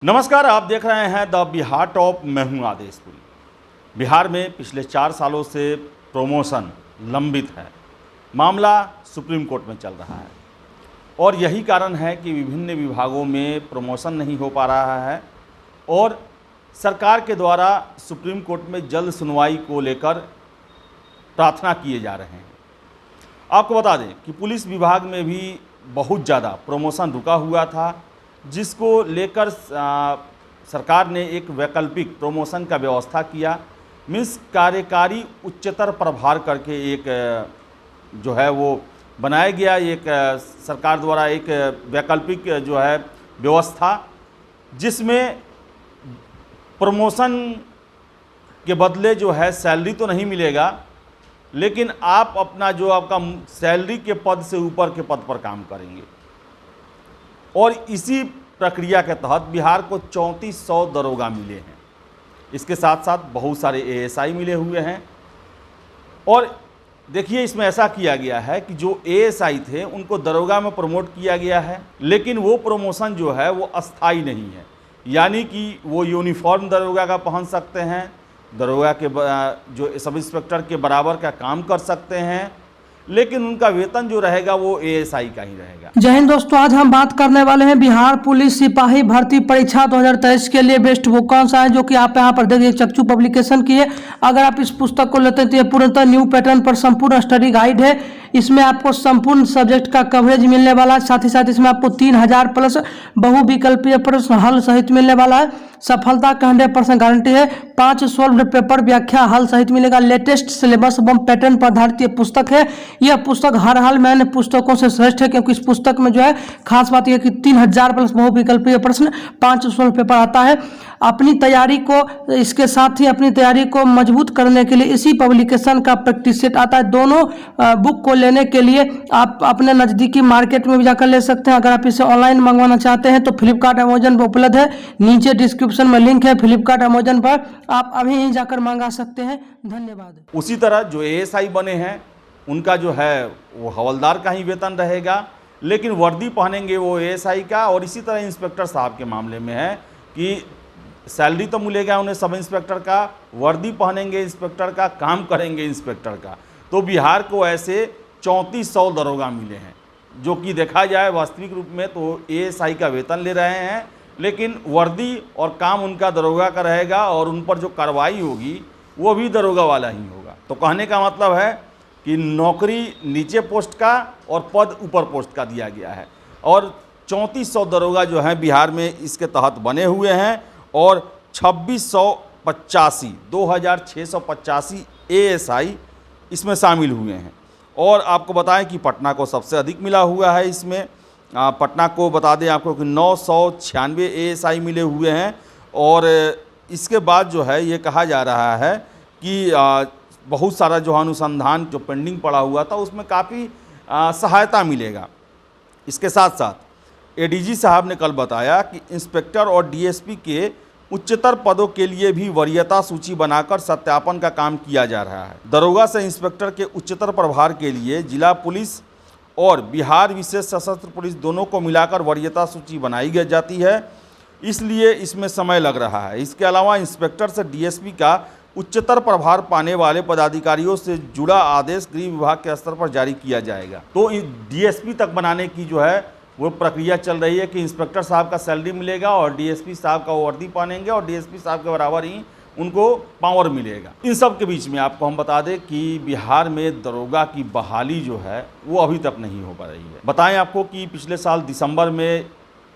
नमस्कार, आप देख रहे हैं द बिहार टॉप। मैं हूं आदेशपुरी। बिहार में पिछले 4 सालों से प्रमोशन लंबित है। मामला सुप्रीम कोर्ट में चल रहा है और यही कारण है कि विभिन्न विभागों में प्रमोशन नहीं हो पा रहा है और सरकार के द्वारा सुप्रीम कोर्ट में जल्द सुनवाई को लेकर प्रार्थना किए जा रहे हैं। आपको बता दें कि पुलिस विभाग में भी बहुत ज़्यादा प्रमोशन रुका हुआ था, जिसको लेकर सरकार ने एक वैकल्पिक प्रमोशन का व्यवस्था किया। मीन्स कार्यकारी उच्चतर प्रभार करके एक जो है वो बनाया गया, एक सरकार द्वारा एक वैकल्पिक जो है व्यवस्था, जिसमें प्रमोशन के बदले जो है सैलरी तो नहीं मिलेगा, लेकिन आप अपना जो आपका सैलरी के पद से ऊपर के पद पर काम करेंगे। और इसी प्रक्रिया के तहत बिहार को 3400 दरोगा मिले हैं। इसके साथ साथ बहुत सारे एएसआई मिले हुए हैं। और देखिए, इसमें ऐसा किया गया है कि जो एएसआई थे उनको दरोगा में प्रमोट किया गया है, लेकिन वो प्रमोशन जो है वो अस्थाई नहीं है। यानी कि वो यूनिफॉर्म दरोगा का पहन सकते हैं, दरोगा के जो सब इंस्पेक्टर के बराबर का काम कर सकते हैं, लेकिन उनका वेतन जो रहेगा वो एएसआई का ही रहेगा। जय हिंद दोस्तों, आज हम बात करने वाले हैं बिहार पुलिस सिपाही भर्ती परीक्षा 2023 के लिए बेस्ट बुक कौन सा है, जो कि आप यहां पर देखिए चक्षु पब्लिकेशन की है। अगर आप इस पुस्तक को लेते हैं तो ये पूर्णतः न्यू पैटर्न पर संपूर्ण स्टडी गाइड है। इसमें आपको संपूर्ण सब्जेक्ट का कवरेज मिलने वाला है। साथ ही साथ इसमें आपको 3000 प्लस बहुविकल्पीय प्रश्न हल सहित मिलने वाला है। सफलता का 100% गारंटी है। 5 सॉल्व्ड पेपर व्याख्या हल सहित मिलेगा। लेटेस्ट सिलेबस एवं पैटर्न पर आधारित ये पुस्तक है। यह पुस्तक हर हाल में अन्य पुस्तकों से श्रेष्ठ है, क्योंकि इस पुस्तक में जो है खास बात यह कि 3000 प्लस बहुविकल्पीय प्रश्न, 5 सॉल्व पेपर आता है। अपनी तैयारी को, इसके साथ ही अपनी तैयारी को मजबूत करने के लिए इसी पब्लिकेशन का प्रैक्टिस सेट आता है। दोनों बुक को लेने के लिए आप अपने नज़दीकी मार्केट में भी जाकर ले सकते हैं। अगर आप इसे ऑनलाइन मंगवाना चाहते हैं तो फ्लिपकार्ट अमेजन पर उपलब्ध है। नीचे डिस्क्रिप्शन में लिंक है फ्लिपकार्ट अमेजन पर, आप अभी ही जाकर मंगा सकते हैं। धन्यवाद। उसी तरह जो एएसआई बने हैं उनका जो है वो हवलदार का ही वेतन रहेगा, लेकिन वर्दी पहनेंगे वो एएसआई का। और इसी तरह इंस्पेक्टर साहब के मामले में है कि सैलरी तो मिलेगा उन्हें सब इंस्पेक्टर का, वर्दी पहनेंगे इंस्पेक्टर का, काम करेंगे इंस्पेक्टर का। तो बिहार को ऐसे 3400 दरोगा मिले हैं, जो कि देखा जाए वास्तविक रूप में तो एएसआई का वेतन ले रहे हैं, लेकिन वर्दी और काम उनका दरोगा का रहेगा और उन पर जो कार्रवाई होगी वो भी दरोगा वाला ही होगा। तो कहने का मतलब है कि नौकरी नीचे पोस्ट का और पद ऊपर पोस्ट का दिया गया है। और 3400 दरोगा जो हैं बिहार में इसके तहत बने हुए हैं और 2685 एएसआई इसमें शामिल हुए हैं। और आपको बताएं कि पटना को सबसे अधिक मिला हुआ है। इसमें पटना को बता दें आपको कि 996 एएसआई मिले हुए हैं। और इसके बाद जो है ये कहा जा रहा है कि बहुत सारा जो अनुसंधान जो पेंडिंग पड़ा हुआ था उसमें काफ़ी सहायता मिलेगा। इसके साथ साथ एडीजी साहब ने कल बताया कि इंस्पेक्टर और डीएसपी के उच्चतर पदों के लिए भी वरीयता सूची बनाकर सत्यापन का काम किया जा रहा है। दरोगा से इंस्पेक्टर के उच्चतर प्रभार के लिए जिला पुलिस और बिहार विशेष सशस्त्र पुलिस दोनों को मिलाकर वरीयता सूची बनाई जाती है, इसलिए इसमें समय लग रहा है। इसके अलावा इंस्पेक्टर से डीएसपी का उच्चतर प्रभार पाने वाले पदाधिकारियों से जुड़ा आदेश गृह विभाग के स्तर पर जारी किया जाएगा। तो डीएसपी तक बनाने की जो है वो प्रक्रिया चल रही है कि इंस्पेक्टर साहब का सैलरी मिलेगा और डीएसपी साहब का वर्दी पहनेंगे और डीएसपी साहब के बराबर ही उनको पावर मिलेगा। इन सब के बीच में आपको हम बता दें कि बिहार में दरोगा की बहाली जो है वो अभी तक नहीं हो पा रही है। बताएं आपको कि पिछले साल दिसंबर में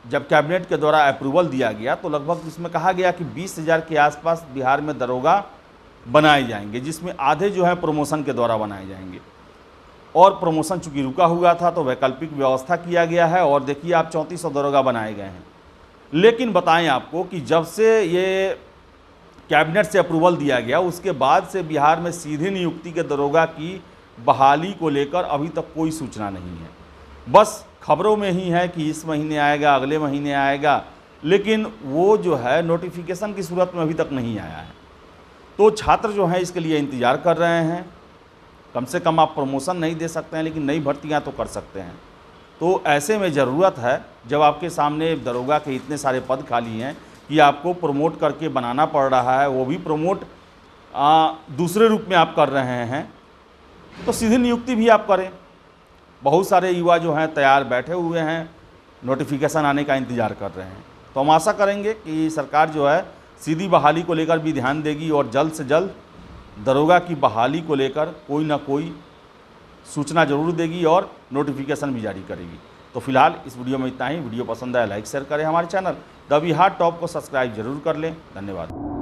जब कैबिनेट के द्वारा अप्रूवल दिया गया तो लगभग इसमें कहा गया कि 20,000 के आसपास बिहार में दरोगा बनाए जाएंगे, जिसमें आधे जो है प्रमोशन के द्वारा बनाए जाएंगे। और प्रमोशन चूँकि रुका हुआ था तो वैकल्पिक व्यवस्था किया गया है और देखिए आप 3400 दरोगा बनाए गए हैं। लेकिन बताएं आपको कि जब से ये कैबिनेट से अप्रूवल दिया गया उसके बाद से बिहार में सीधे नियुक्ति के दरोगा की बहाली को लेकर अभी तक कोई सूचना नहीं है। बस खबरों में ही है कि इस महीने आएगा, अगले महीने आएगा, लेकिन वो जो है नोटिफिकेशन की सूरत में अभी तक नहीं आया है। तो छात्र जो हैं इसके लिए इंतज़ार कर रहे हैं। कम से कम आप प्रमोशन नहीं दे सकते हैं, लेकिन नई भर्तियां तो कर सकते हैं। तो ऐसे में ज़रूरत है, जब आपके सामने दरोगा के इतने सारे पद खाली हैं, कि आपको प्रमोट करके बनाना पड़ रहा है, वो भी प्रमोट दूसरे रूप में आप कर रहे हैं, तो सीधी नियुक्ति भी आप करें। बहुत सारे युवा जो हैं तैयार बैठे हुए हैं, नोटिफिकेशन आने का इंतज़ार कर रहे हैं। तो हम आशा करेंगे कि सरकार जो है सीधी बहाली को लेकर भी ध्यान देगी और जल्द से जल्द दरोगा की बहाली को लेकर कोई ना कोई सूचना जरूर देगी और नोटिफिकेशन भी जारी करेगी। तो फिलहाल इस वीडियो में इतना ही। वीडियो पसंद आया लाइक शेयर करें, हमारे चैनल द बिहार टॉप को सब्सक्राइब जरूर कर लें। धन्यवाद।